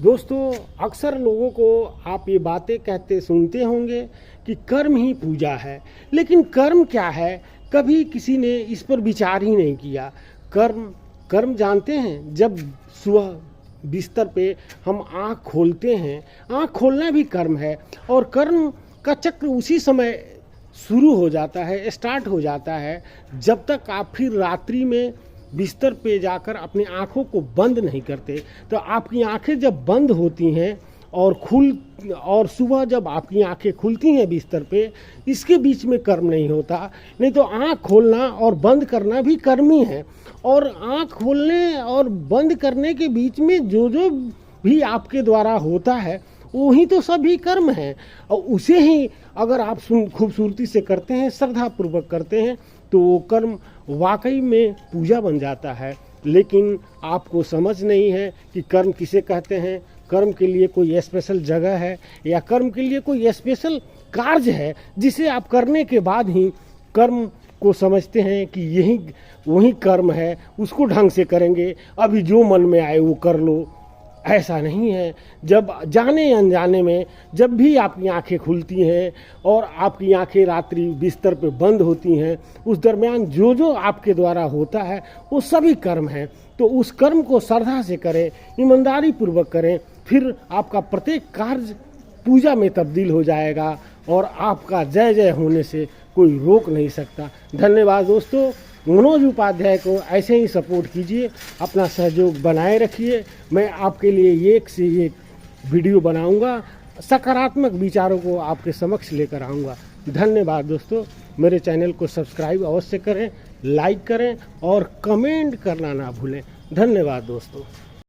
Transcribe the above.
दोस्तों, अक्सर लोगों को आप ये बातें कहते सुनते होंगे कि कर्म ही पूजा है, लेकिन कर्म क्या है कभी किसी ने इस पर विचार ही नहीं किया। कर्म कर्म जानते हैं, जब सुबह बिस्तर पे हम आँख खोलते हैं, आँख खोलना भी कर्म है और कर्म का चक्र उसी समय शुरू हो जाता है, स्टार्ट हो जाता है, जब तक आप फिर रात्रि में बिस्तर पे जाकर अपनी आँखों को बंद नहीं करते। तो आपकी आँखें जब बंद होती हैं और सुबह जब आपकी आंखें खुलती हैं बिस्तर पे, इसके बीच में कर्म नहीं होता। नहीं तो आंख खोलना और बंद करना भी कर्म ही है, और आंख खोलने और बंद करने के बीच में जो जो भी आपके द्वारा होता है वही तो सभी कर्म है। और उसे ही अगर आप खूबसूरती से करते हैं, श्रद्धापूर्वक करते हैं, तो वो कर्म वाकई में पूजा बन जाता है। लेकिन आपको समझ नहीं है कि कर्म किसे कहते हैं, कर्म के लिए कोई स्पेशल जगह है या कर्म के लिए कोई स्पेशल कार्य है जिसे आप करने के बाद ही कर्म को समझते हैं कि यही वही कर्म है, उसको ढंग से करेंगे, अभी जो मन में आए वो कर लो। ऐसा नहीं है। जब जाने अनजाने में जब भी आपकी आंखें खुलती हैं और आपकी आंखें रात्रि बिस्तर पे बंद होती हैं, उस दरमियान जो जो आपके द्वारा होता है वो सभी कर्म है। तो उस कर्म को श्रद्धा से करें, ईमानदारी पूर्वक करें, फिर आपका प्रत्येक कार्य पूजा में तब्दील हो जाएगा और आपका जय जय होने से कोई रोक नहीं सकता। धन्यवाद दोस्तों। मनोज उपाध्याय को ऐसे ही सपोर्ट कीजिए, अपना सहयोग बनाए रखिए। मैं आपके लिए एक से एक वीडियो बनाऊंगा, सकारात्मक विचारों को आपके समक्ष लेकर आऊंगा। धन्यवाद दोस्तों। मेरे चैनल को सब्सक्राइब अवश्य करें, लाइक करें और कमेंट करना ना भूलें। धन्यवाद दोस्तों।